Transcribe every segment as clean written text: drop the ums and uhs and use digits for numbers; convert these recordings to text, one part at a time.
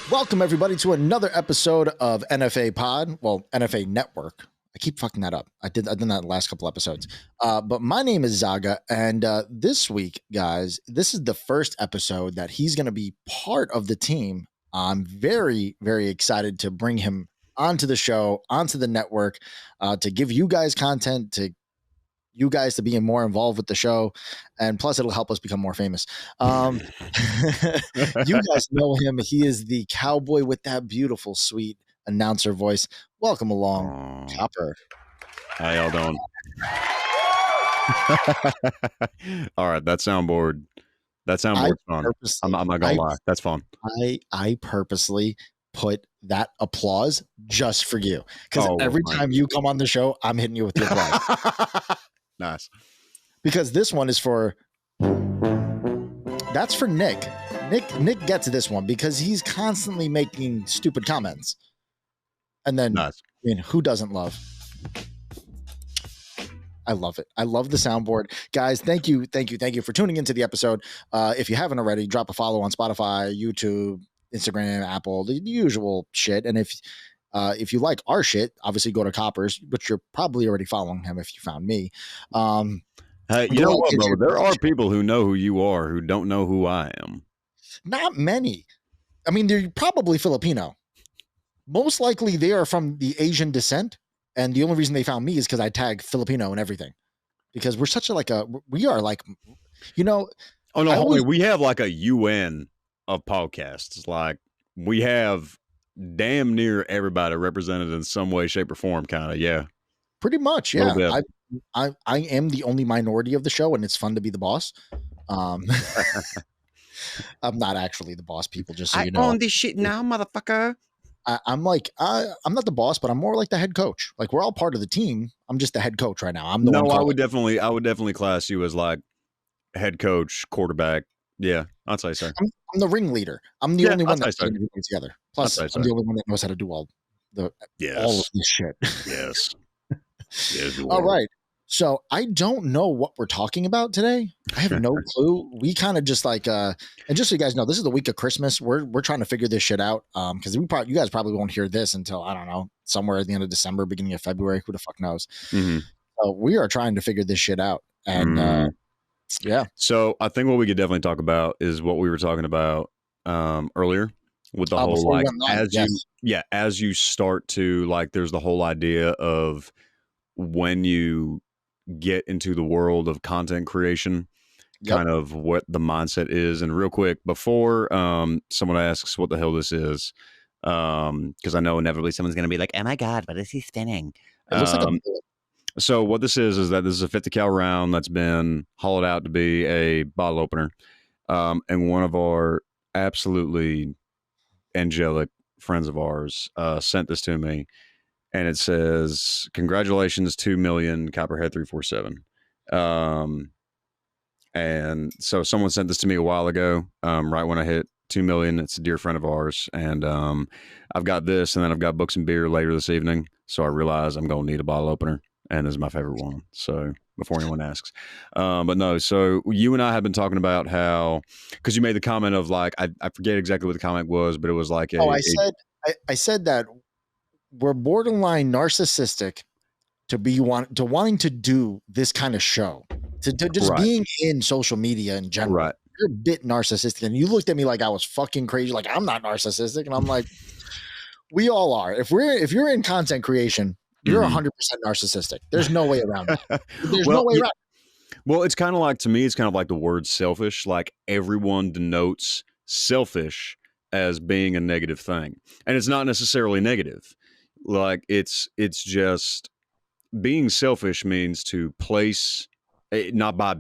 Welcome, everybody, to another episode of NFA Pod. Well, NFA Network. I keep fucking that up. I did that in the last couple episodes. But my name is Zaga, and this week, guys, this is the first episode that he's going to be part of the team. I'm very, very excited to bring him onto the show, onto the network, to give you guys content, to you guys to be more involved with the show, and plus it'll help us become more famous. You guys know him. He is the cowboy with that beautiful, sweet announcer voice. Welcome along, Copper. How y'all doing? All right, that soundboard's fun. I'm not gonna lie, that's fun. I purposely put that applause just for you, because every time you come on the show, I'm hitting you with the applause. Nice. Because this one is that's for Nick. Nick gets this one because he's constantly making stupid comments. And then, nice. I mean, who doesn't love? I love it. I love the soundboard. Guys, thank you for tuning into the episode. If you haven't already, drop a follow on Spotify, YouTube, Instagram, Apple, the usual shit. And if you like our shit, obviously go to Copper's, but you're probably already following him if you found me. Hey, you know what, bro? There are people who know who you are who don't know who I am. Not many. I mean, they're probably Filipino. Most likely they are from the Asian descent. And the only reason they found me is because I tag Filipino and everything. Because we're such we are like, you know. Oh, no, we have like a UN of podcasts. Like, we have damn near everybody represented in some way, shape, or form, kind of. Yeah, pretty much. Yeah, I am the only minority of the show, and it's fun to be the boss. I'm not actually the boss, people, just so you know. I own this shit now, motherfucker. I'm not the boss, but I'm more like the head coach. Like, we're all part of the team. I'm just the head coach right now. I'm the one. I would definitely class you as like head coach, quarterback. Yeah, I'd say so. I'm the ringleader. I'm the only one that's putting everything together. Plus, I'm the only one that knows how to do all of this shit. Yes. Yes. All right. So I don't know what we're talking about today. I have no clue. We kind of just like, and just so you guys know, this is the week of Christmas. We're trying to figure this shit out. Because you guys probably won't hear this until, I don't know, somewhere at the end of December, beginning of February. Who the fuck knows? Mm-hmm. So we are trying to figure this shit out. And yeah. So I think what we could definitely talk about is what we were talking about earlier with the whole, like, as you start to, like, there's the whole idea of when you get into the world of content creation, kind of what the mindset is. And real quick, before someone asks what the hell this is, because I know inevitably someone's going to be like, oh my God, what is he spinning? It looks like so what this is that this is a 50 cal round that's been hollowed out to be a bottle opener. And one of our absolutely angelic friends of ours sent this to me. And it says, congratulations, 2 million, Copperhead 347. And so someone sent this to me a while ago, right when I hit 2 million. It's a dear friend of ours. And I've got this, and then I've got books and beer later this evening. So I realize I'm going to need a bottle opener. And this is my favorite one. So before anyone asks. But no, so you and I have been talking about how, because you made the comment of like, I forget exactly what the comment was, but it was like, I said that we're borderline narcissistic to wanting to do this kind of show, to just being in social media in general. Right. You're a bit narcissistic, and you looked at me like I was fucking crazy. Like, I'm not narcissistic, and I'm like, we all are. If you're in content creation, you're 100% narcissistic. There's no way around it. There's no way around it. Well, it's kind of like, to me, it's kind of like the word selfish. Like, everyone denotes selfish as being a negative thing, and it's not necessarily negative. Like, it's just being selfish means to place, not by,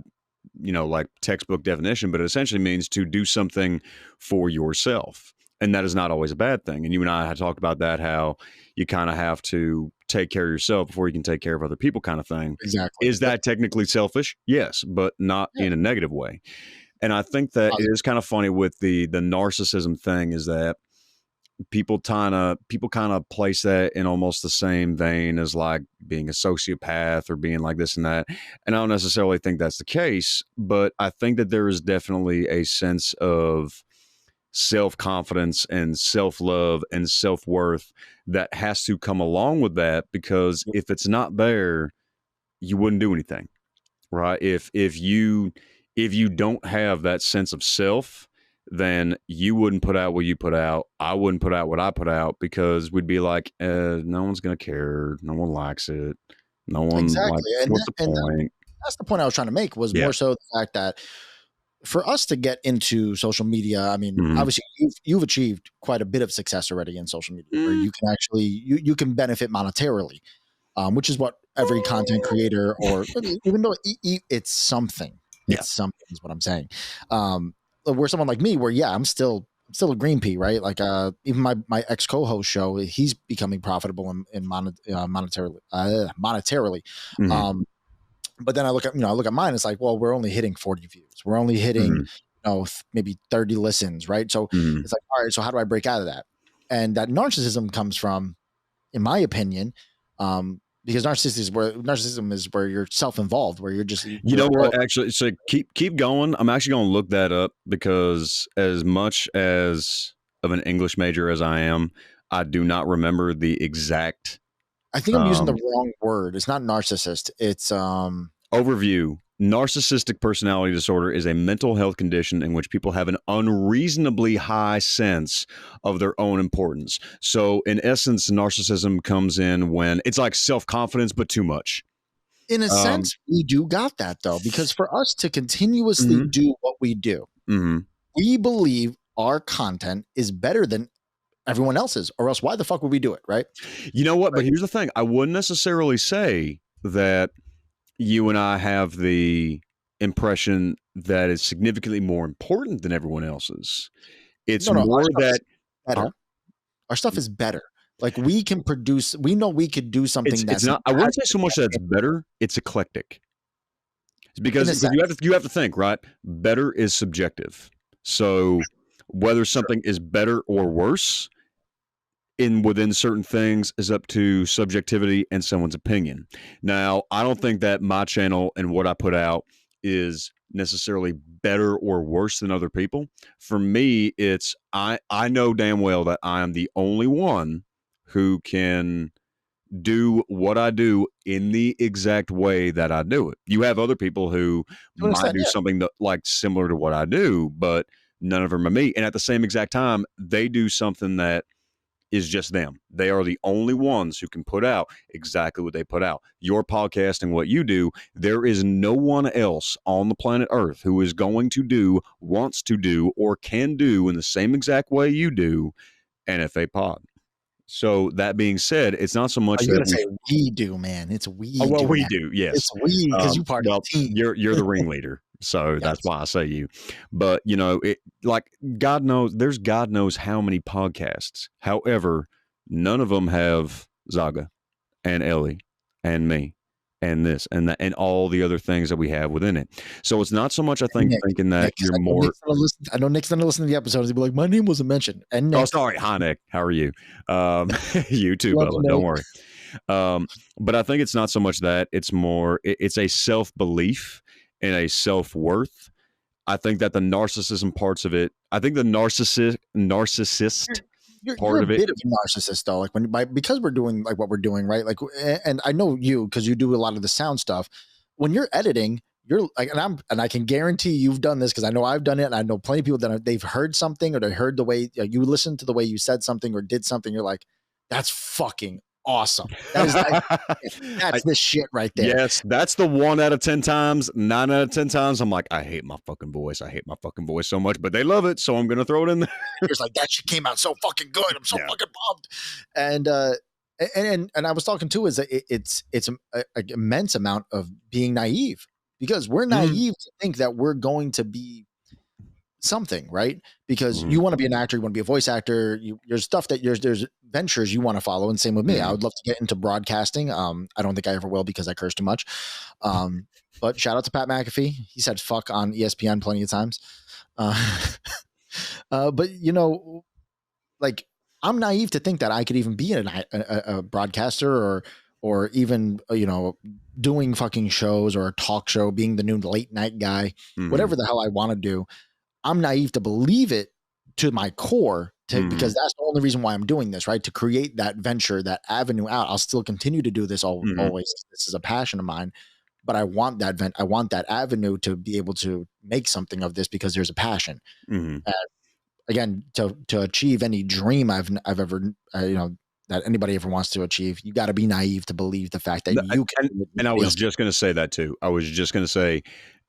like textbook definition, but it essentially means to do something for yourself. And that is not always a bad thing. And you and I had talked about that, how you kind of have to take care of yourself before you can take care of other people, kind of thing. Exactly. Is that technically selfish? Yes, but not in a negative way. And I think that it is kind of funny with the narcissism thing, is that people kind of place that in almost the same vein as like being a sociopath or being like this and that. And I don't necessarily think that's the case, but I think that there is definitely a sense of self-confidence and self-love and self-worth that has to come along with that, because if it's not there, you wouldn't do anything, right? If you don't have that sense of self, then you wouldn't put out what you put out. I wouldn't put out what I put out, because we'd be like, no one's gonna care, no one likes it, no one exactly. like, what's the point? That's the point I was trying to make, was more so the fact that for us to get into social media, I mean, obviously you've achieved quite a bit of success already in social media, where you can actually you can benefit monetarily, which is what every content creator, or even though it's something, something is what I'm saying. Where someone like me, where I'm still a green pea, right? Like even my ex co-host show, he's becoming profitable in monetarily. But then I look at mine. It's like, well, we're only hitting 40 views. We're only hitting, maybe 30 listens, right? So it's like, all right, so how do I break out of that? And that narcissism comes from, in my opinion, because narcissism is where you're self-involved, where you're just, you know what, actually, so keep going. I'm actually going to look that up, because as much as of an English major as I am, I do not remember the exact. I think I'm using the wrong word. It's not narcissist. It's overview. Narcissistic personality disorder is a mental health condition in which people have an unreasonably high sense of their own importance. So in essence, narcissism comes in when it's like self-confidence, but too much. In a sense, we do got that, though, because for us to continuously do what we do, we believe our content is better than everyone else's, or else why the fuck would we do it, right? You know what? Right. But here's the thing. I wouldn't necessarily say that you and I have the impression that it's significantly more important than everyone else's. It's more that our stuff is better. Like, we can produce, we know we could do something that's not, I wouldn't say so much that it's better, it's eclectic. It's because you have to think, right? Better is subjective. So whether something is better or worse within certain things is up to subjectivity and someone's opinion. Now, I don't think that my channel and what I put out is necessarily better or worse than other people. For me, it's I know damn well that I am the only one who can do what I do in the exact way that I do it. You have other people who might do something that, like, similar to what I do, but none of them are me. And at the same exact time, they do something that is just them. They are the only ones who can put out exactly what they put out. Your podcast and what you do, there is no one else on the planet Earth who is going to do, wants to do, or can do in the same exact way you do NFA Pod. So that being said, it's not so much that say we do, man. It's we. Oh, well, we do. Yes, it's we, because you part of the team. You're the ringleader, so yes. That's why I say you. But like, God knows how many podcasts. However, none of them have Zaga and Ellie and me and this and that and all the other things that we have within it. So it's not so much, I think, thinking that you're more. I know Nick's going to listen to the episodes. He'll be like, my name wasn't mentioned. And Nick, oh, sorry. Hi, Nick. How are you? You too, Bella. Don't worry. But I think it's not so much that. It's more, it's a self-belief and a self-worth. I think that the narcissism parts of it, I think the narcissist you're a bit of a narcissist, though, like because we're doing like what we're doing, right? Like, and I know you, because you do a lot of the sound stuff. When you're editing, you're like, and I can guarantee you've done this, because I know I've done it, and I know plenty of people that they've heard something, or they heard the way you listened to the way you said something or did something. You're like, that's fucking awesome. That is that's the shit right there. Yes, that's the 1 out of 10 times. 9 out of 10 times, I'm like, I hate my fucking voice. I hate my fucking voice so much, but they love it, so I'm gonna throw it in there. It's like, that shit came out so fucking good. I'm so fucking pumped. And I was talking too, is that it's an immense amount of being naive, because we're naive to think that we're going to be something, right? Because you want to be an actor, you want to be a voice actor, there's stuff that there's ventures you want to follow, and same with me. I would love to get into broadcasting. I don't think I ever will, because I curse too much. But shout out to Pat McAfee. He said fuck on ESPN plenty of times. But like, I'm naive to think that I could even be a broadcaster or even doing fucking shows, or a talk show, being the new late night guy, whatever the hell I want to do. I'm naive to believe it, to my core, because that's the only reason why I'm doing this, right? To create that venture, that avenue out. I'll still continue to do this always. This is a passion of mine, but I want that avenue to be able to make something of this because there's a passion. Again, to achieve any dream I've ever, that anybody ever wants to achieve, you got to be naive to believe the fact that you can. And I was just going to say that too. I was just going to say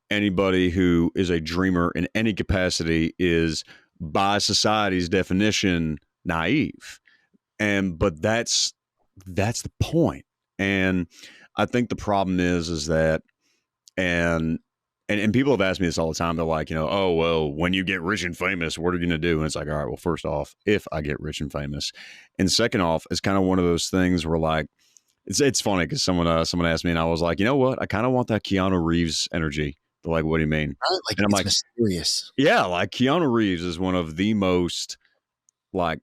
anybody who is a dreamer in any capacity is, by society's definition, naive. But that's the point. And I think the problem is that, and people have asked me this all the time. They're like, oh, well, when you get rich and famous, what are you going to do? And it's like, all right, well, first off, if I get rich and famous, and second off, it's kind of one of those things where like, it's funny because someone asked me and I was like, you know what? I kind of want that Keanu Reeves energy. They're like, what do you mean? Like, and I'm like, mysterious. Yeah, like Keanu Reeves is one of the most like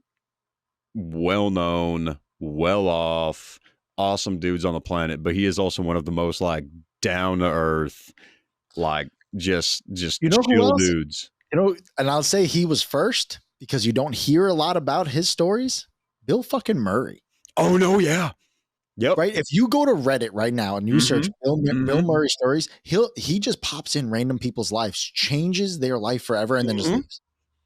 well-known, well-off, awesome dudes on the planet, but he is also one of the most like down-to-earth, like just chill dudes. And I'll say he was first because you don't hear a lot about his stories. Bill fucking Murray. Oh no, yeah. Yep. Right. If you go to Reddit right now and you search Bill Murray stories, he just pops in random people's lives, changes their life forever, and then just leaves.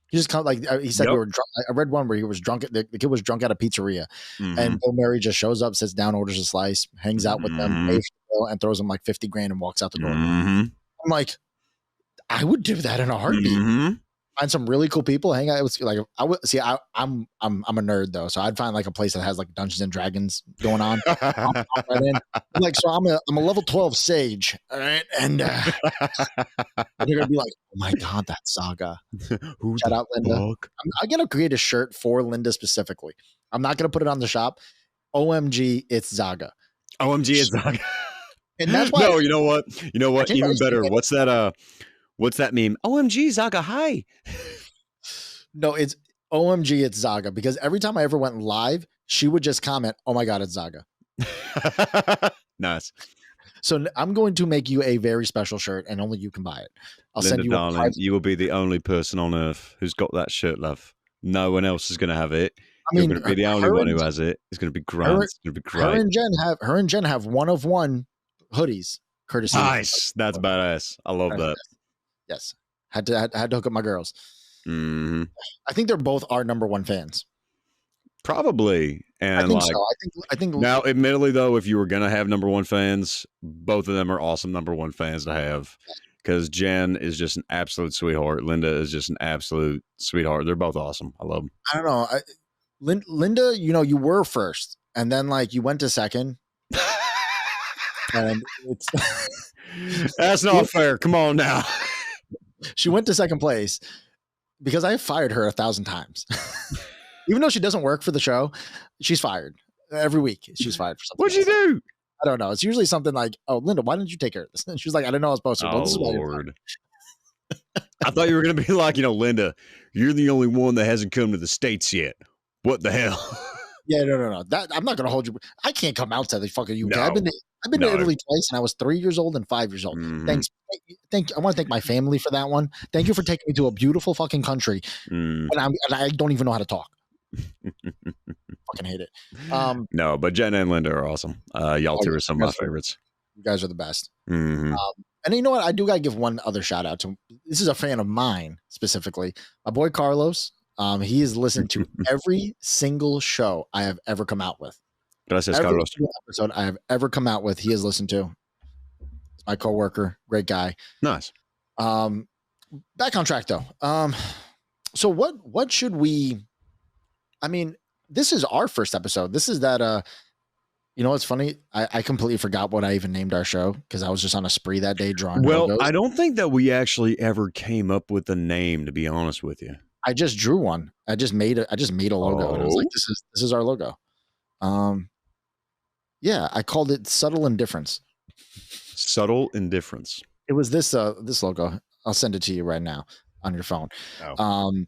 He just kind of like he said, we were drunk. I read one where he was drunk. The kid was drunk at a pizzeria, and Bill Murray just shows up, sits down, orders a slice, hangs out with them, pays for the bill, and throws them like $50,000 and walks out the door. I'm like, I would do that in a heartbeat. Find some really cool people, hang out. It was like I would see. I'm a nerd though, so I'd find like a place that has like Dungeons and Dragons going on. Right in. Like, so I'm a level 12 sage, all right, and they're gonna be like, oh my god, that's Zaga. Shout out Linda. I'm gonna create a shirt for Linda specifically. I'm not gonna put it on the shop. OMG, it's Zaga. OMG, it's Zaga. And that's why. No, you know what? Even better. What's that? What's that meme? OMG, Zaga, hi. No, it's OMG, it's Zaga. Because every time I ever went live, she would just comment, oh my God, it's Zaga. Nice. So I'm going to make you a very special shirt and only you can buy it. I'll Linda, send you darling, you will be the only person on earth who's got that shirt, love. No one else is going to have it. You're going to be the only one who has it. It's going to be great. It's going to be great. Her and Jen have one of one hoodies, courtesy. Nice. That's badass. I love that. Yes. Had to hook up my girls. I think they're both our number one fans. Probably. And I think so. I think now, admittedly though, if you were gonna have number one fans, both of them are awesome number one fans to have. Because Jen is just an absolute sweetheart. Linda is just an absolute sweetheart. They're both awesome. I love them. I don't know. Linda, you were first, and then like you went to second. And it's that's not fair. Come on now. She went to second place because I fired her 1,000 times. Even though she doesn't work for the show, she's fired every week. She's fired for something. What'd you do? I don't know. It's usually something like, "Oh, Linda, why didn't you take care of this?" And she was like, "I didn't know I was supposed to." Oh, Lord. I thought you were going to be like, Linda, you're the only one that hasn't come to the States yet. What the hell? Yeah, no. I'm not going to hold you. I can't come out to the fucking UK. No. I've been to Italy twice, and I was 3 years old and 5 years old. Thanks. I want to thank my family for that one. Thank you for taking me to a beautiful fucking country, and I don't even know how to talk. Fucking hate it. No, but Jen and Linda are awesome. Y'all two are some of my favorites. You guys are the best. And you know what? I do got to give one other shout out to. This is a fan of mine specifically. My boy Carlos. He has listened to every single show I have ever come out with. Gracias, every Carlos. episode I have ever come out with, he has listened to. My coworker, great guy. Nice. Back on track though. So what should we? I mean, this is our first episode. This is that. What's funny? I completely forgot what I even named our show because I was just on a spree that day drawing. Well, logos. I don't think that we actually ever came up with a name, to be honest with you. I just drew one. I just made a logo. And I was like, this is our logo. Yeah, I called it Subtle Indifference. Subtle Indifference. It was this logo. I'll send it to you right now on your phone. Oh.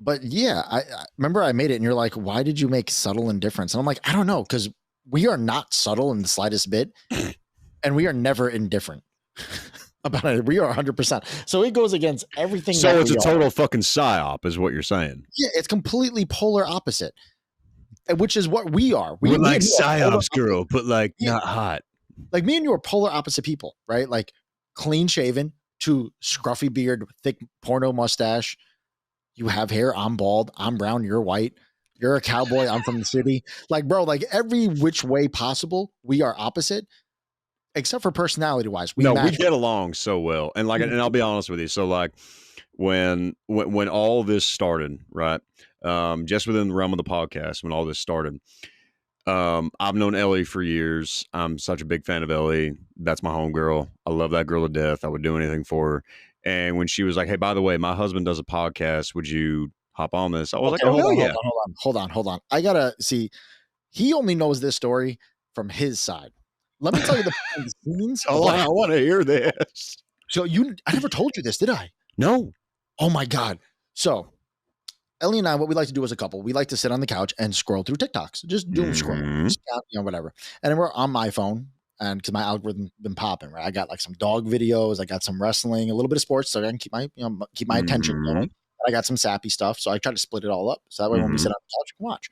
But yeah, I remember I made it and you're like, why did you make Subtle Indifference? And I'm like, I don't know, because we are not subtle in the slightest bit and we are never indifferent. about it. We are 100%. So it goes against everything. So it's a total fucking psyop, is what you're saying. Yeah, it's completely polar opposite, which is what we are. We're like psyops, girl, but like not hot. Like me and you are polar opposite people, right? Like clean shaven to scruffy beard, thick porno mustache. You have hair. I'm bald. I'm brown. You're white. You're a cowboy. I'm from the city. Like, bro, like every which way possible, we are opposite. Except for personality wise, we get along so well, and like, and I'll be honest with you. So like, when all this started, right, just within the realm of the podcast, when all this started, I've known Ellie for years. I'm such a big fan of Ellie. That's my homegirl. I love that girl to death. I would do anything for her. And when she was like, "Hey, by the way, my husband does a podcast. Would you hop on this?" I was like, "Oh, hell yeah!" Hold on. I gotta see. He only knows this story from his side. Let me tell you the scenes. Oh, I want to hear this. So I never told you this, did I? No. Oh my God. So Ellie and I, what we like to do as a couple, we like to sit on the couch and scroll through TikToks, just doom scroll, whatever. And then we're on my phone, and because my algorithm been popping, right? I got like some dog videos, I got some wrestling, a little bit of sports, so I can keep my attention going. I got some sappy stuff, so I try to split it all up, so that way when we sit on the couch, we can watch.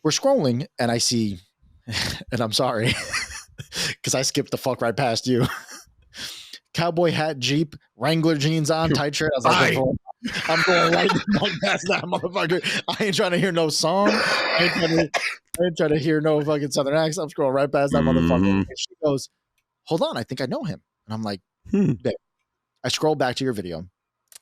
We're scrolling, and I see, and I'm sorry, because I skipped the fuck right past you. Cowboy hat, Jeep, Wrangler jeans on, tight shirt. I was like, I'm going right past that motherfucker. I ain't trying to hear no song. I ain't trying to hear no fucking Southern accent. I'm scrolling right past that motherfucker. And she goes, hold on, I think I know him. And I'm like, babe. I scroll back to your video,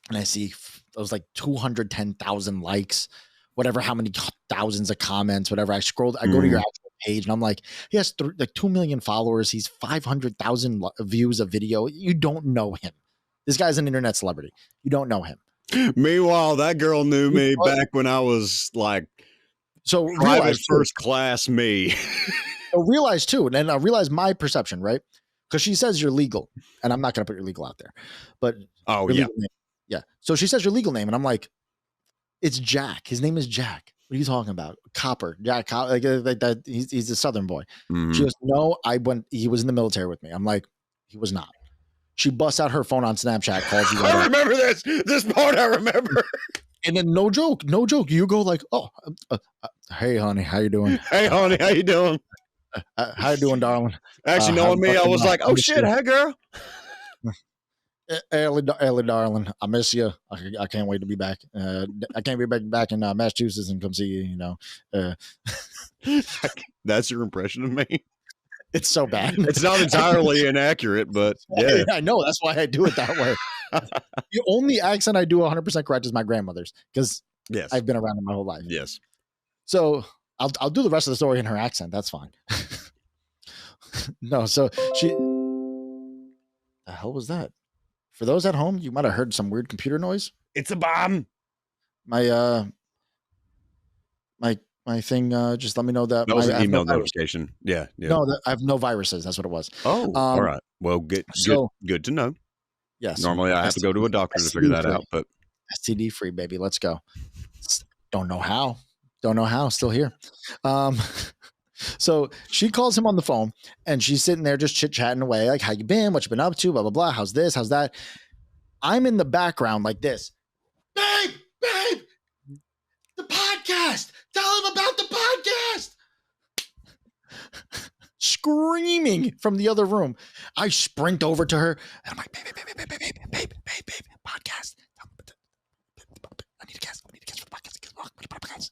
and I see those like 210,000 likes, whatever, how many thousands of comments, whatever. I go to your actual page, and I'm like, he has like 2 million followers. He's 500,000 views of video. You don't know him. This guy's an internet celebrity. You don't know him. Meanwhile, that girl knew me back when I was like, private first class me. So realize too, and I realize my perception, right? Because she says you're legal, and I'm not going to put your legal out there, but yeah. So she says your legal name, and I'm like, it's Jack. His name is Jack. What are you talking about? Copper, Jack. Like that. He's a Southern boy. She goes, no, he was in the military with me. I'm like, he was not. She busts out her phone on Snapchat, calls you. I remember this part. I remember. And then no joke. You go like, oh, hey honey, how you doing? Hey honey, how you doing? How you doing, darling? Actually, knowing me, I was like, oh shit, hey girl. Ellie, darling, I miss you. I can't wait to be back. I can't be back in Massachusetts and come see you. You know, that's your impression of me. It's so bad. It's not entirely inaccurate, but yeah, I know. That's why I do it that way. The only accent I do 100% correct is my grandmother's, because I've been around it my whole life. Yes. So I'll do the rest of the story in her accent. That's fine. No, so the hell was that? For those at home, you might have heard some weird computer noise. It's a bomb. My thing just let me know that was an email notification. Yeah. No, I have no viruses. That's what it was. Oh, all right. Well, good to know. Yes. Normally I have to go to a doctor to figure that out, but STD free, baby. Let's go. Don't know how. Still here. So she calls him on the phone, and she's sitting there just chit-chatting away, like, how you been? What you been up to? Blah, blah, blah. How's this? How's that? I'm in the background like this. Babe, the podcast. Tell him about the podcast. Screaming from the other room. I sprint over to her, and I'm like, babe, podcast. I need a guest for the podcast.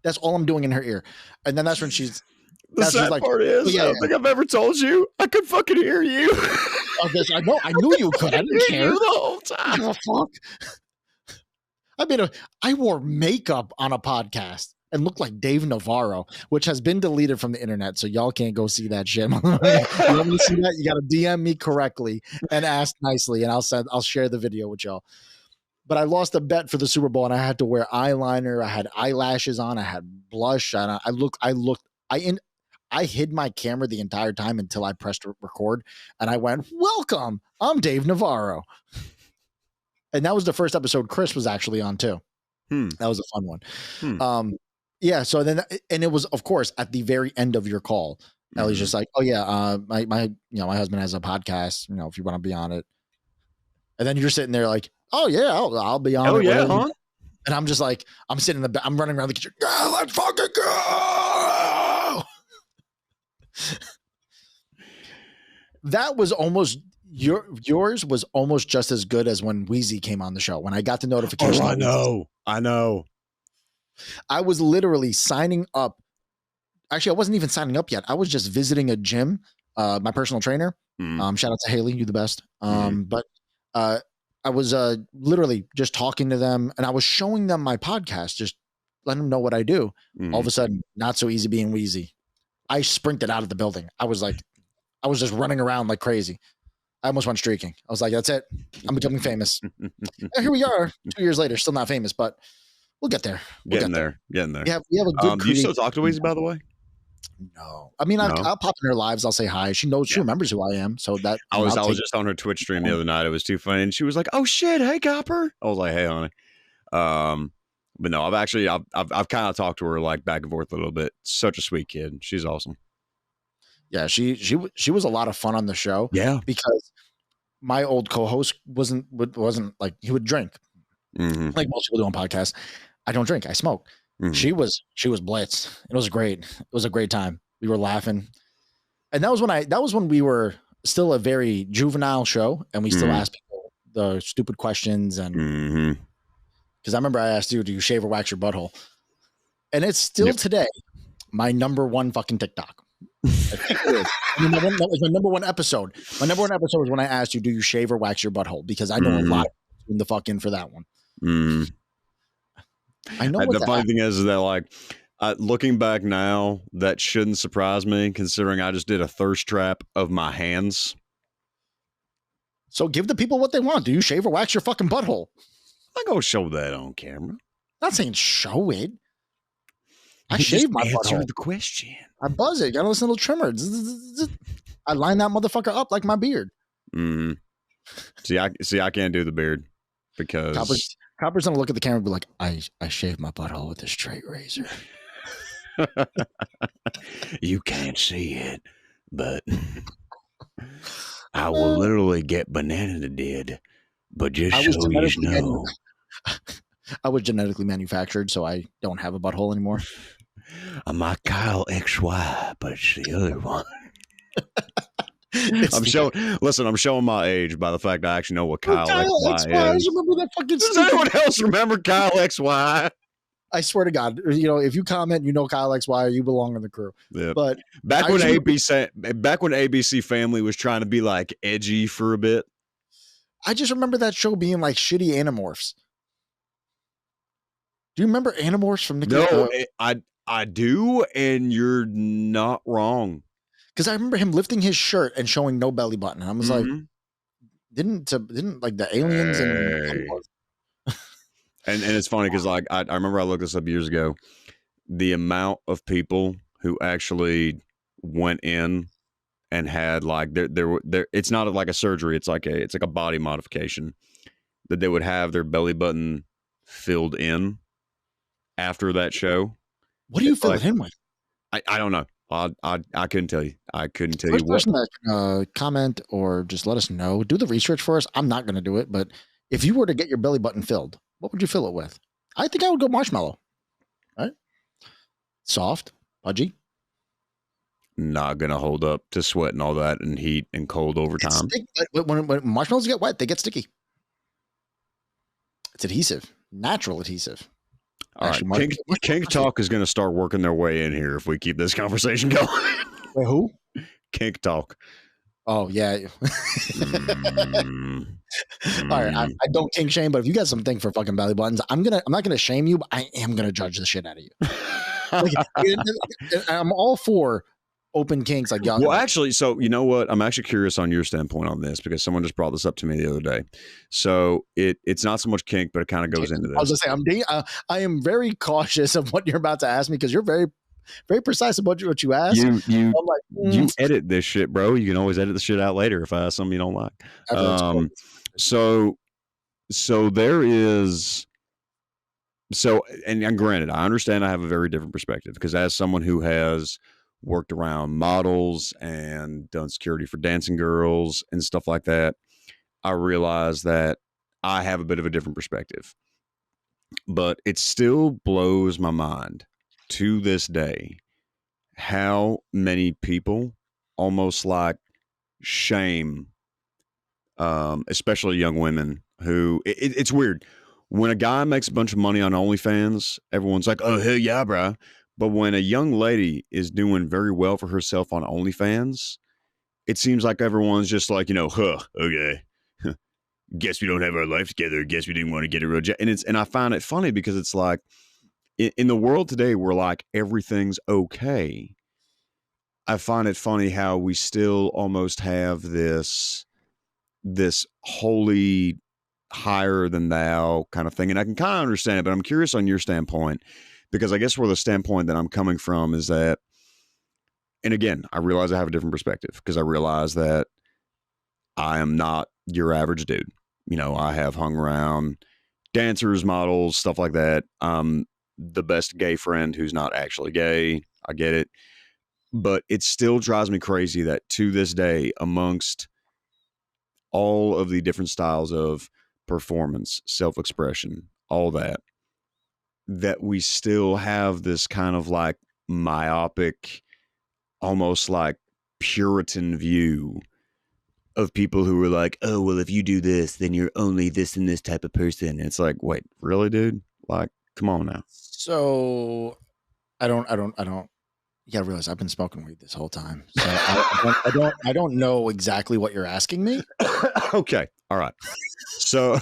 That's all I'm doing in her ear. And then that's when she's... The sad part is, I don't think I've ever told you I could fucking hear you. I know. I knew you could. I didn't care the whole time. Oh, fuck. I wore makeup on a podcast and looked like Dave Navarro, which has been deleted from the internet, so y'all can't go see that shit. You want me to see that? You got to DM me correctly and ask nicely, and I'll share the video with y'all. But I lost a bet for the Super Bowl, and I had to wear eyeliner. I had eyelashes on. I had blush. And I hid my camera the entire time until I pressed record, and I went, welcome, I'm Dave Navarro. And that was the first episode Chris was actually on too. That was a fun one. Yeah. So then, and it was, of course, at the very end of your call. Ellie's just like, oh yeah, my husband has a podcast. If you want to be on it, and then you're sitting there like, oh yeah, I'll be on it. Oh yeah, huh? And I'm just like, I'm sitting in the, I'm running around the kitchen. Yeah, let's fucking go. That was almost yours was almost just as good as when Wheezy came on the show. When I got the notification, I know. I was literally signing up. Actually, I wasn't even signing up yet. I was just visiting a gym, my personal trainer. Shout out to Haley, you the best. But I was literally just talking to them, and I was showing them my podcast, just letting them know what I do. All of a sudden, not so easy being Wheezy. I sprinted out of the building. I was just running around like crazy. I almost went streaking. I was like, that's it. I'm becoming famous. And here we are 2 years later, still not famous, but we'll get there. Getting there. We have a good do you still talk to Wheezy, by the way? No. I mean, I'll pop in her lives. I'll say hi. She knows, she remembers who I am. So that I was just on her Twitch stream the other night. It was too funny. And she was like, oh shit. Hey, Copper. I was like, hey, honey. But no, I've kind of talked to her like back and forth a little bit. Such a sweet kid. She's awesome. Yeah. She was a lot of fun on the show. Yeah. Because my old co-host wasn't like, he would drink like most people do on podcasts. I don't drink. I smoke. She was blitzed. It was great. It was a great time. We were laughing. And that was when we were still a very juvenile show, and we still asked people the stupid questions. And because I remember I asked you, do you shave or wax your butthole? And it's still today my number one fucking TikTok. That was my number one episode. My number one episode was when I asked you, do you shave or wax your butthole? Because I know a lot in the fuck in for that one. I know. The funny thing is that, like, looking back now, that shouldn't surprise me, considering I just did a thirst trap of my hands. So give the people what they want. Do you shave or wax your fucking butthole? I'm not gonna show that on camera. I'm not saying show it. I shave my butthole. Answer the question. I buzz it. Got a little trimmer. I line that motherfucker up like my beard. See, I can't do the beard because Copper's gonna look at the camera and be like, I shave my butthole with a straight razor. You can't see it, but I will literally get banana dead. But just so you know, I was genetically manufactured, so I don't have a butthole anymore. I'm like Kyle XY, but it's the other one. I'm showing my age by the fact I actually know what Kyle XY is. I remember that fucking. Does anyone else remember Kyle XY? I swear to God, if you comment, Kyle XY, you belong in the crew. Yeah. But back when ABC Family was trying to be like edgy for a bit, I just remember that show being like shitty Animorphs. Do you remember Animorphs from Nickelodeon? No, I do, and you're not wrong. Because I remember him lifting his shirt and showing no belly button. And I was like, didn't like the aliens and it's funny because like I remember I looked this up years ago. The amount of people who actually went in and had like there it's not like a surgery. It's like a body modification that they would have their belly button filled in after that show. What do you fill it in with? I don't know. I couldn't tell you. I couldn't tell First you what. Person that comment or just let us know. Do the research for us. I'm not going to do it, but if you were to get your belly button filled, what would you fill it with? I think I would go marshmallow. Right? Soft, pudgy. Not gonna hold up to sweat and all that and heat and cold over time. When marshmallows get wet, they get sticky. It's adhesive, natural adhesive. All right, Kink Talk is going to start working their way in here if we keep this conversation going. Wait, who? Kink Talk. Oh yeah. All right, I don't kink shame, but if you got something for fucking belly buttons, I'm not gonna shame you, but I am gonna judge the shit out of you. I'm all for open kinks like young. Well, actually, so you know what? I'm actually curious on your standpoint on this because someone just brought this up to me the other day. So it's not so much kink, but it kind of goes into this. I was gonna say I am very cautious of what you're about to ask me because you're very, very precise about what you ask. You edit this shit, bro. You can always edit the shit out later if I ask something you don't like. So there is. So and granted, I understand I have a very different perspective because as someone who has worked around models and done security for dancing girls and stuff like that, I realized that I have a bit of a different perspective. But it still blows my mind to this day how many people almost like shame, especially young women who it's weird. When a guy makes a bunch of money on OnlyFans, everyone's like, oh, hell yeah, bro. But when a young lady is doing very well for herself on OnlyFans, it seems like everyone's just like, okay. Guess we don't have our life together. Guess we didn't want to get a real job. And I find it funny because it's like in the world today where like everything's okay. I find it funny how we still almost have this holy higher than thou kind of thing. And I can kind of understand it, but I'm curious on your standpoint, because I guess where the standpoint that I'm coming from is that, and again, I realize I have a different perspective because I realize that I am not your average dude. I have hung around dancers, models, stuff like that. The best gay friend who's not actually gay. I get it. But it still drives me crazy that to this day, amongst all of the different styles of performance, self-expression, all that we still have this kind of like myopic, almost like Puritan view of people who were like, oh, well, if you do this, then you're only this and this type of person. And it's like, wait, really, dude? Like, come on now. So I don't, you gotta realize I've been smoking weed this whole time. So I don't know exactly what you're asking me. Okay. All right. So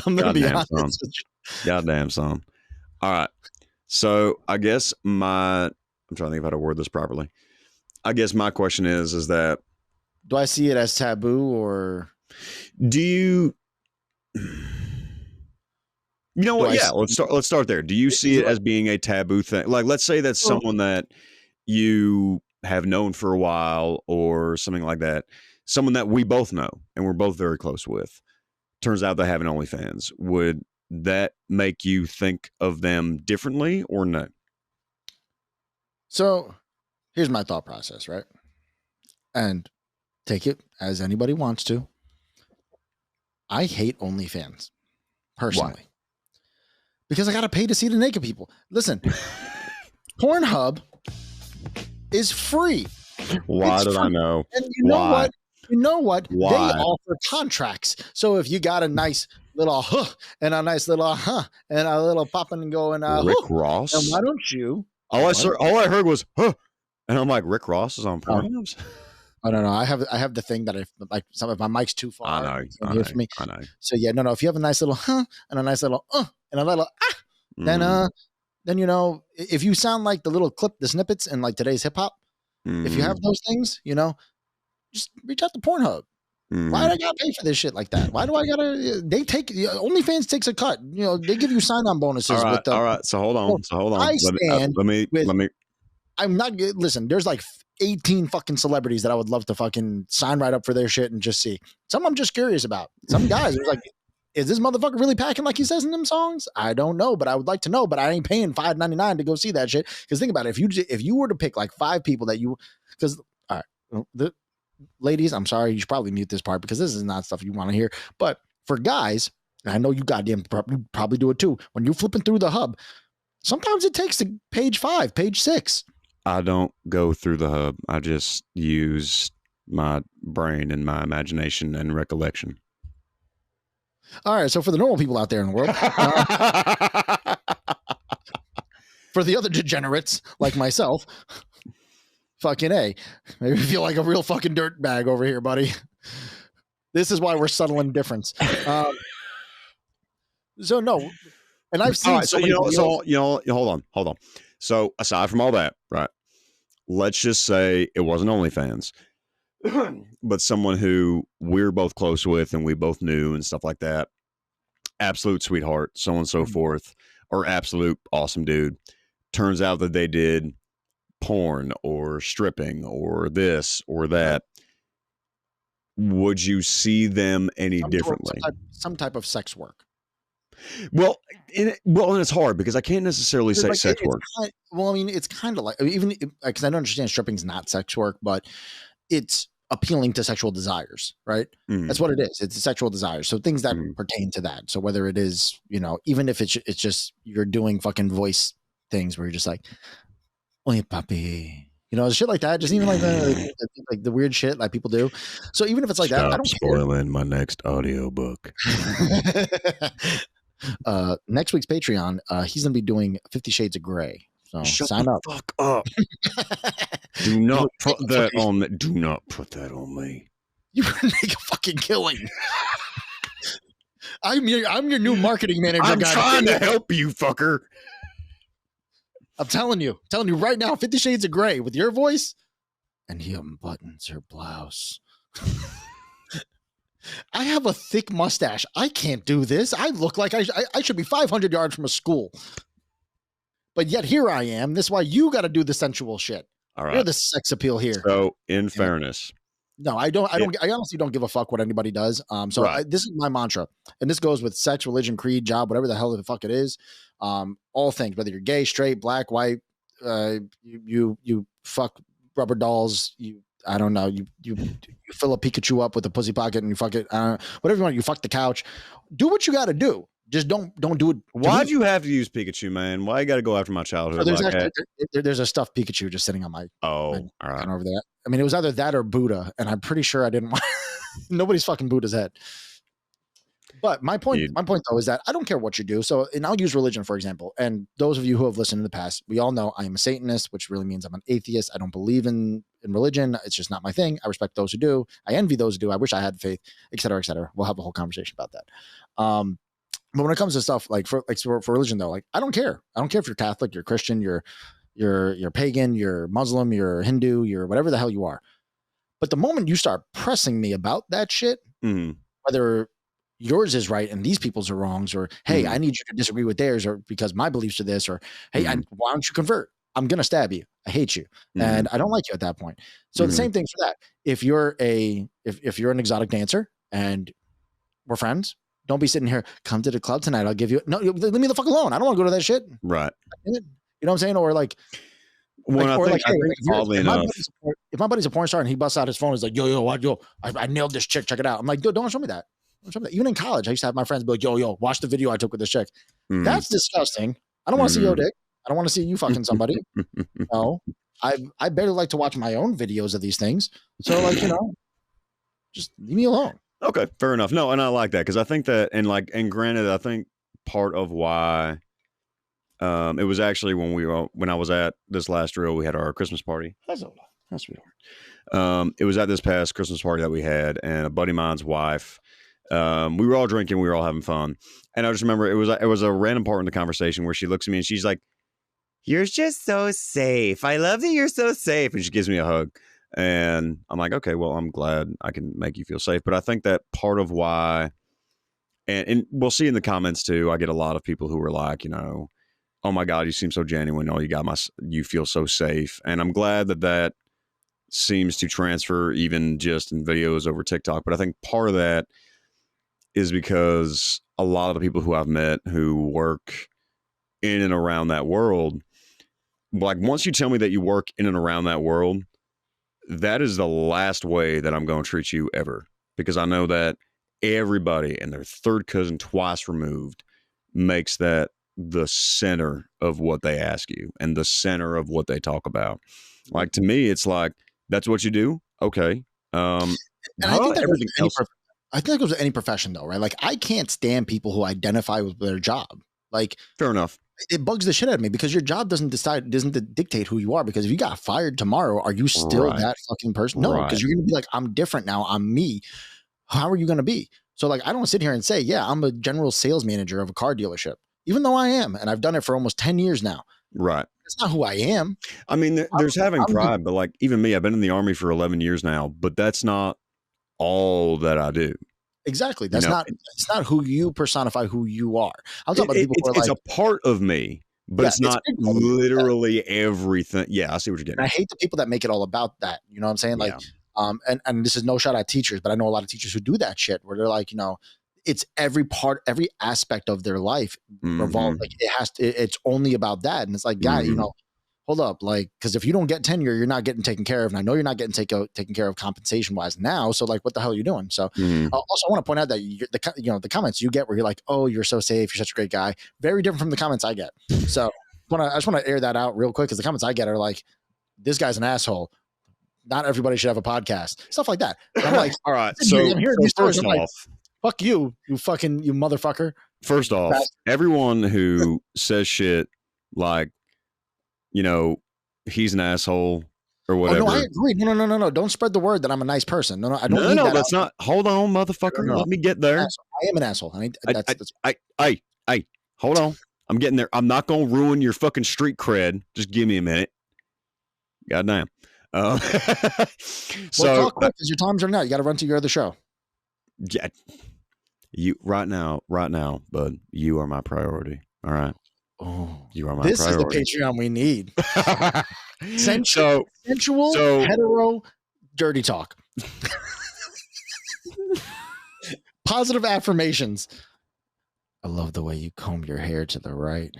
I'm going to be honest. Goddamn, son. All right. So I guess I'm trying to think of how to word this properly. I guess my question is that, do I see it as taboo or do you, what? Yeah, let's start there. Do you see it as being a taboo thing? Like, let's say that's someone that you have known for a while or something like that, someone that we both know and we're both very close with. Turns out they have an OnlyFans. Would that make you think of them differently or no? So here's my thought process, right? And take it as anybody wants to. I hate OnlyFans personally. Why? Because I got to pay to see the naked people. Listen, Pornhub is free. Why did I know? And you know what? Why? They offer contracts. So if you got a nice little and a nice little and a little popping and going Rick Ross. And why don't you? All I heard was and I'm like, Rick Ross is on Pornhub. I don't know. I have the thing that if some of my mic's too far. I know. For me. I know. So yeah, no. If you have a nice little and a nice little and a little then if you sound like the snippets in like today's hip hop, if you have those things, just reach out to Pornhub. Why do I gotta pay for this shit like that? Why do I gotta? OnlyFans takes a cut. They give you sign-on bonuses. All right. So hold on. Let me. I'm not. Listen, there's like 18 fucking celebrities that I would love to fucking sign right up for their shit and just see. Some I'm just curious about. Some guys are like, is this motherfucker really packing like he says in them songs? I don't know, but I would like to know. But I ain't paying $5.99 to go see that shit. Because think about it. If you were to pick like 5 people that because all right, the ladies, I'm sorry, you should probably mute this part because this is not stuff you want to hear. But for guys, and I know you goddamn probably do it too. When you're flipping through the hub, sometimes it takes to page 5, page 6. I don't go through the hub. I just use my brain and my imagination and recollection. All right. So for the normal people out there in the world, for the other degenerates like myself, fucking A, maybe feel like a real fucking dirt bag over here, buddy. This is why we're subtle indifference. So no, and I've seen. Right, so hold on. So aside from all that, right? Let's just say it wasn't OnlyFans, but someone who we're both close with and we both knew and stuff like that. Absolute sweetheart, so on and so forth, or absolute awesome dude. Turns out that they did porn or stripping or this or that. Would you see them any differently? Some type of sex work. Well, and it's hard because I can't necessarily say like, sex work. Well, I mean, it's kind of like, even because I don't understand stripping's not sex work, but it's appealing to sexual desires, right? That's what it is. It's a sexual desire. So things that pertain to that. So whether it is, even if it's just you're doing fucking voice things where you're just like, oye papi, shit like that. Just even like the weird shit like people do. So even if it's like that, I don't spoiling my next audiobook. Next week's Patreon, he's gonna be doing 50 Shades of Grey. So sign up. Fuck up. Do not put that on me. Do not put that on me. You would make a fucking killing. I'm your new marketing manager. I'm trying to help you, fucker. I'm telling you right now, 50 Shades of Grey with your voice, and he unbuttons her blouse. I have a thick mustache. I can't do this. I look like I should be 500 yards from a school. But yet here I am. This is why you got to do the sensual shit. All right. You're the sex appeal here. So in fairness. No, I honestly don't give a fuck what anybody does. This is my mantra. And this goes with sex, religion, creed, job, whatever the hell the fuck it is. All things, whether you're gay, straight, black, white, you fuck rubber dolls, I don't know, you fill a Pikachu up with a pussy pocket and you fuck it, whatever you want, you fuck the couch. Do what you got to do. Just don't do it. Why'd you have to use Pikachu, man? Why you got to go after my childhood? There's a stuffed Pikachu just sitting on my all right over there. I mean, it was either that or Buddha, and I'm pretty sure I didn't want nobody's fucking Buddha's head. But my point though is that I don't care what you do. So, and I'll use religion for example. And those of you who have listened in the past, we all know I am a Satanist, which really means I'm an atheist. I don't believe in religion. It's just not my thing. I respect those who do. I envy those who do. I wish I had faith, et cetera, et cetera. We'll have a whole conversation about that. But when it comes to stuff like for religion though, like I don't care. I don't care if you're Catholic, you're Christian, you're pagan, you're Muslim, you're Hindu, you're whatever the hell you are. But the moment you start pressing me about that shit, whether yours is right and these people's are wrongs, or hey, I need you to disagree with theirs, or because my beliefs are this, or hey, why don't you convert? I'm gonna stab you. I hate you, and I don't like you at that point. So the same thing for that. If you're if you're an exotic dancer and we're friends, don't be sitting here. Come to the club tonight. I'll give you. No, leave me the fuck alone. I don't want to go to that shit. Right. You know what I'm saying? Or like. If my buddy's a porn star and he busts out his phone, he's like, yo, I nailed this chick. Check it out. I'm like, dude, don't show me that. Even in college, I used to have my friends be like, yo, watch the video I took with this chick. That's disgusting. I don't want to see your dick. I don't want to see you fucking somebody. No, I barely like to watch my own videos of these things. So like, just leave me alone. Okay, fair enough. No, and I like that because I think that, and granted, I think part of why it was actually when I was at this last drill, we had our Christmas party. That's sweetheart. It was at this past Christmas party that we had, and a buddy of mine's wife. We were all drinking, we were all having fun, and I just remember it was a random part in the conversation where she looks at me and she's like, "You're just so safe. I love that you're so safe," and she gives me a hug. And I'm like, okay, well, I'm glad I can make you feel safe. But I think that part of why, and we'll see in the comments too, I get a lot of people who are like, oh my God, you seem so genuine. Oh, you feel so safe. And I'm glad that seems to transfer even just in videos over TikTok. But I think part of that is because a lot of the people who I've met who work in and around that world, like once you tell me that you work in and around that world, that is the last way that I'm going to treat you ever, because I know that everybody and their third cousin twice removed makes that the center of what they ask you and the center of what they talk about. Like to me, it's like, that's what you do. Okay. And I think everything else. I think that goes to any profession though, right? Like I can't stand people who identify with their job. Like fair enough. It bugs the shit out of me because your job doesn't dictate who you are. Because if you got fired tomorrow, are you still that fucking person? No, because you're going to be like, I'm different now. I'm me. How are you going to be? So like, I don't sit here and say, yeah, I'm a general sales manager of a car dealership, even though I am. And I've done it for almost 10 years now. Right. That's not who I am. I mean, there's having pride, but like even me, I've been in the Army for 11 years now, but that's not all that I do. Exactly. It's not who you personify who you are. I'm talking about people who are it's a part of me, but it's not literally everything. Yeah, I see what you're getting. And I hate the people that make it all about that. You know what I'm saying? Like, and this is no shot at teachers, but I know a lot of teachers who do that shit where they're like, it's every aspect of their life revolves. Like it's only about that. And it's like, guy, you know, hold up, like, because if you don't get tenure, you're not getting taken care of, and I know you're not getting taken care of compensation wise now. So like, what the hell are you doing? So also, I want to point out that the comments you get where you're like, oh, you're so safe, you're such a great guy, very different from the comments I get. So I just want to air that out real quick, because the comments I get are like, this guy's an asshole. Not everybody should have a podcast, stuff like that. And I'm like, all right. So first off, like, fuck you motherfucker. First off, everyone who says shit like, you know, he's an asshole or whatever. Oh, no, I agree. No. Don't spread the word that I'm a nice person. No, I don't. No, that's not. Hold on, motherfucker. No. Let me get there. I am an asshole. I hold on. I'm getting there. I'm not going to ruin your fucking street cred. Just give me a minute. Goddamn. So talk quick, because your time's running out. You got to run to your other show. Yeah, you right now, bud. You are my priority. All right. Oh, you are my this priority. Is the Patreon we need. Sensual, hetero, dirty talk. Positive affirmations. I love the way you comb your hair to the right.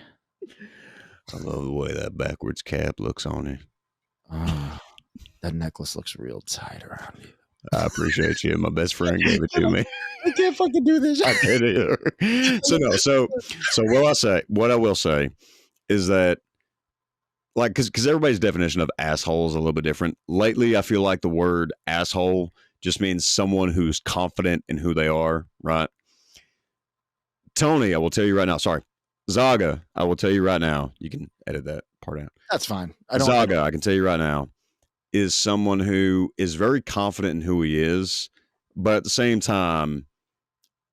I love the way that backwards cap looks on you. That necklace looks real tight around you. I appreciate you. My best friend gave it to me. I can't fucking do this. I did it. So what I will say is that, like, because everybody's definition of asshole is a little bit different. Lately, I feel like the word asshole just means someone who's confident in who they are, right? Tony, I will tell you right now. Sorry. Zaga, I will tell you right now. You can edit that part out. That's fine. Zaga, I can tell you right now, is someone who is very confident in who he is, but at the same time,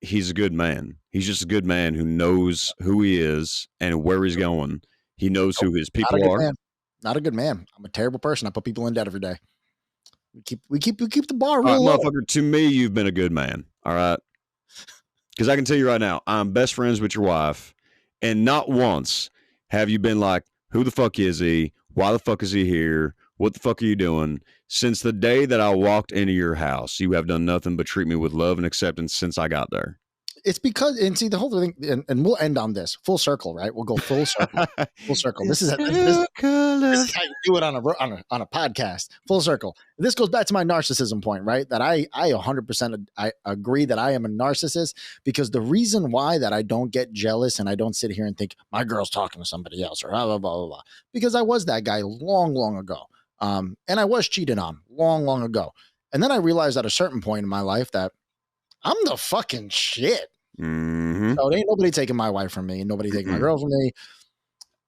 he's a good man. He's just a good man who knows who he is and where he's going. He knows who his people are. Man. Not a good man. I'm a terrible person. I put people in debt every day. We keep the bar real low. Motherfucker, to me, you've been a good man. All right. Because I can tell you right now, I'm best friends with your wife, and not once have you been like, who the fuck is he? Why the fuck is he here? What the fuck are you doing? Since the day that I walked into your house, you have done nothing but treat me with love and acceptance since I got there. It's because, and see, the whole thing, and we'll end on this full circle, right? We'll go full circle, full circle. This is how you do it on a podcast, full circle. This goes back to my narcissism point, right? That I 100% I agree that I am a narcissist, because the reason why that I don't get jealous and I don't sit here and think my girl's talking to somebody else or blah, blah, blah, blah, blah, because I was that guy long ago. And I was cheated on long ago. And then I realized at a certain point in my life that I'm the fucking shit. Mm-hmm. So there ain't nobody taking my wife from me. Nobody taking my girl from me.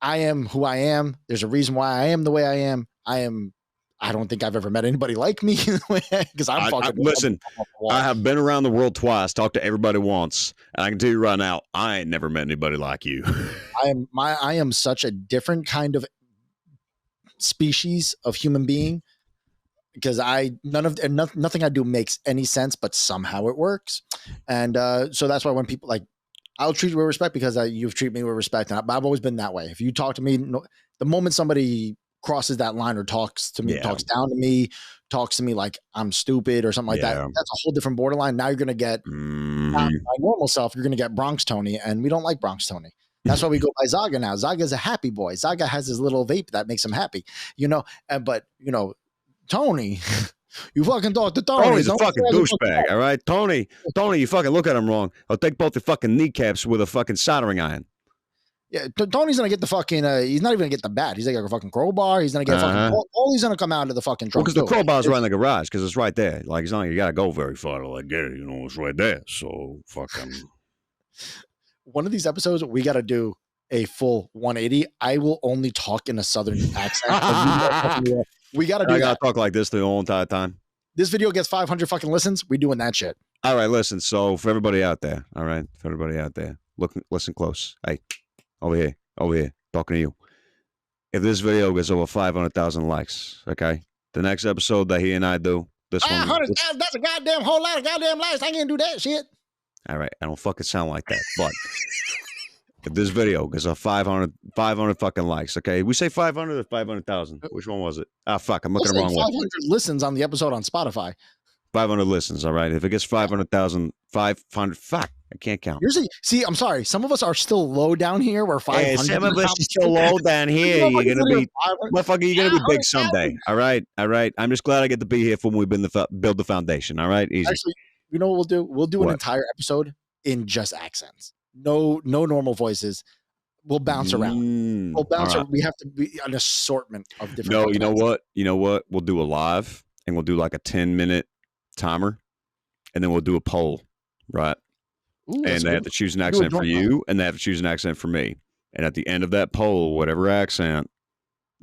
I am who I am. There's a reason why I am the way I am. I don't think I've ever met anybody like me, because I'm fucking. Listen, I have been around the world twice, talked to everybody once, and I can tell you right now, I ain't never met anybody like you. I am such a different kind of species of human being, because nothing I do makes any sense, but somehow it works. And so that's why when people like, I'll treat you with respect because you've treated me with respect. And I've always been that way. If you talk to me, the moment somebody crosses that line or talks to me, talks down to me, talks to me like I'm stupid or something like that, that's a whole different borderline. Now you're going to get my normal self. You're going to get Bronx Tony, and we don't like Bronx Tony. That's why we go by Zaga now. Zaga's a happy boy. Zaga has his little vape that makes him happy, but Tony, you fucking talk to Tony. Tony's a fucking douchebag, all right? Tony, you fucking look at him wrong. I'll take both your fucking kneecaps with a fucking soldering iron. Yeah, Tony's gonna get the fucking. He's not even gonna get the bat. He's like a fucking crowbar. He's gonna get fucking. All he's gonna come out of the fucking trunk. Because the crowbar's right in the garage. Because it's right there. Like it's not. You gotta go very far to like get it. It's right there. So fucking. One of these episodes, we gotta do a full 180. I will only talk in a southern accent. We gotta do. I gotta talk like this the whole entire time. This video gets 500 fucking listens. We doing that shit. All right, listen. So for everybody out there, listen close. Hey, over here, talking to you. If this video gets over 500,000 likes, okay, the next episode that he and I do, this one, 100,000. That's a goddamn whole lot of goddamn likes. I can't do that shit. All right, I don't fucking sound like that, but. If this video gets a 500 fucking likes, okay? We say 500 or 500,000. Which one was it? Ah, fuck, I'm looking the wrong way. 500 listens on the episode on Spotify. 500 listens. All right. If it gets 500,000, 500, fuck, I can't count. See, I'm sorry. Some of us are still low down here. We're 500. Hey, some of us are still low down here. You're gonna be, motherfucker. You're gonna be big someday. All right. I'm just glad I get to be here when we build the foundation. All right. Easy. Actually, you know what we'll do? We'll do an entire episode in just accents. No normal voices. We'll bounce around. We'll bounce around. We have to be an assortment of different. No, you know what? We'll do a live, and we'll do like a 10-minute timer, and then we'll do a poll, right? Ooh, and they have to choose an accent for you, and they have to choose an accent for me. And at the end of that poll, whatever accent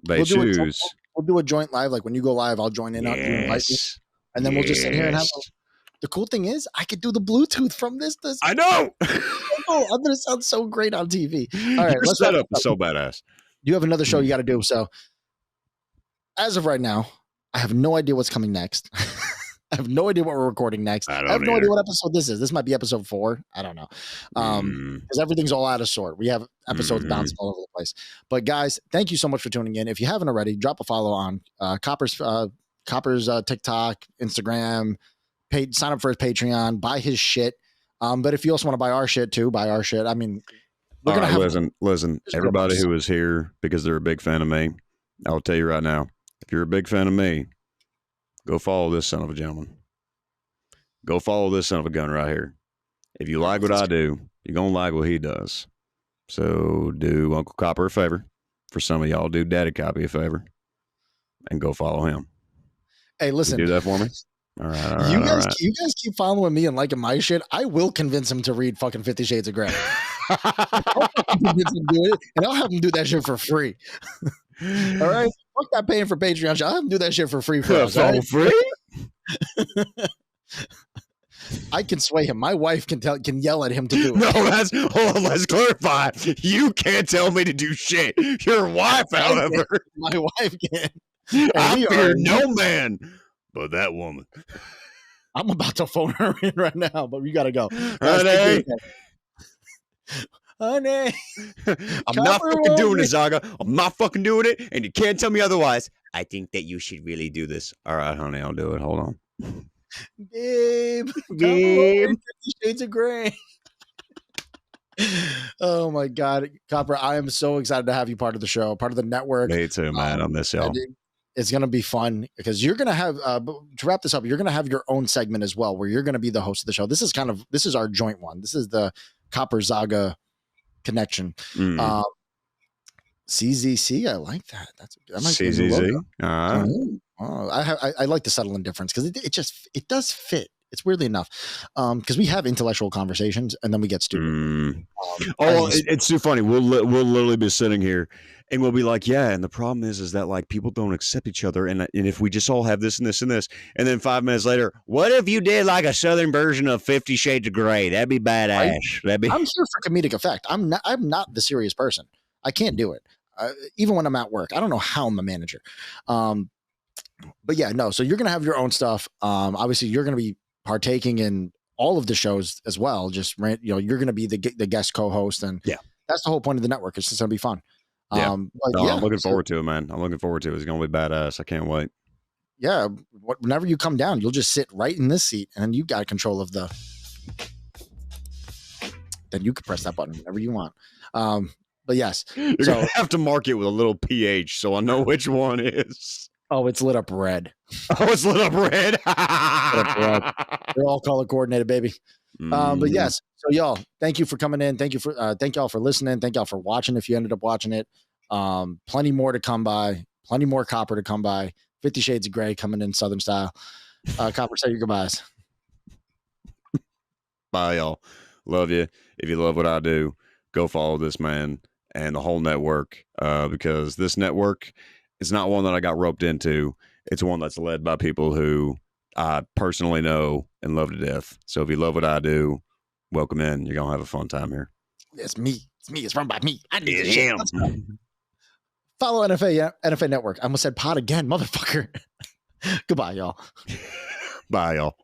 they choose, we'll do a joint live. Like when you go live, I'll join in. You invite me, and then we'll just sit here and have. The cool thing is, I could do the Bluetooth from this. I know. I'm gonna sound so great on TV. All right, your setup is so badass. You have another show you got to do. So, as of right now, I have no idea what's coming next. I have no idea what we're recording next. I have no idea what episode this is. This might be episode 4. I don't know. Because everything's all out of sort. We have episodes bouncing all over the place. But guys, thank you so much for tuning in. If you haven't already, drop a follow on Copper's TikTok, Instagram, sign up for his Patreon, buy his shit. But if you also want to buy our shit too, buy our shit. I mean, we're gonna have listen, everybody who is here because they're a big fan of me, I'll tell you right now, if you're a big fan of me, go follow this son of a gentleman. Go follow this son of a gun right here. If you like what I do, you're going to like what he does. So do Uncle Copper a favor. For some of y'all, do Daddy Copy a favor. And go follow him. Hey, listen. You do that for me? All right. You guys keep following me and liking my shit. I will convince him to read fucking 50 Shades of Grey. I'll convince him to do it, and I'll have him do that shit for free. All right? Fuck that paying for Patreon shit. I'll have him do that shit for free for us. Right? Free? I can sway him. My wife can yell at him to do it. No, hold on, let's clarify. You can't tell me to do shit. Your wife, however. My wife can. I fear no man but that woman. I'm about to phone her in right now, but we gotta go. Honey. Honey. I'm not fucking doing it, Zaga. I'm not fucking doing it, and you can't tell me otherwise. I think that you should really do this. All right, honey, I'll do it. Hold on. Babe. 50 Shades of Grey. Oh my God, Copper, I am so excited to have you part of the show, part of the network. Me too, man. I miss y'all. It's going to be fun because you're going to have, to wrap this up, you're going to have your own segment as well, where you're going to be the host of the show. This is our joint one. This is the Copper Zaga connection. CZC. I like that. That might CZC. I like the subtle indifference because it does fit. It's weirdly enough because we have intellectual conversations and then we get stupid. It's too funny. We'll literally be sitting here and we'll be like, yeah. And the problem is that like people don't accept each other. And if we just all have this and this and this, and then 5 minutes later, what if you did like a Southern version of 50 Shades of Grey? That'd be badass. I'm here for comedic effect. I'm not the serious person. I can't do it. Even when I'm at work, I don't know how I'm a manager. But yeah, no. So you're going to have your own stuff. Obviously you're going to be partaking in all of the shows as well. Just, you're going to be the guest co-host, and that's the whole point of the network. It's just going to be fun. I'm looking forward to it, man. I'm looking forward to it. It's going to be badass. I can't wait. Yeah. Whenever you come down, you'll just sit right in this seat and then you got control of then you can press that button whenever you want. But yes, you're going to have to mark it with a little PH so I know which one is. Oh, it's lit up red. Oh, it's lit up red. They're all color coordinated, baby. But yes, so y'all, thank you for coming in. Thank y'all for listening. Thank y'all for watching. If you ended up watching it, plenty more to come by. Plenty more Copper to come by. 50 Shades of Grey coming in Southern style. Copper, say your goodbyes. Bye, y'all. Love you. If you love what I do, go follow this man and the whole network, because this network is not one that I got roped into. It's one that's led by people who I personally know and love to death. So if you love what I do, welcome in. You're going to have a fun time here. It's me. It's run by me. I need him. Follow NFA Network. I almost said pod again, motherfucker. Goodbye, y'all. Bye, y'all.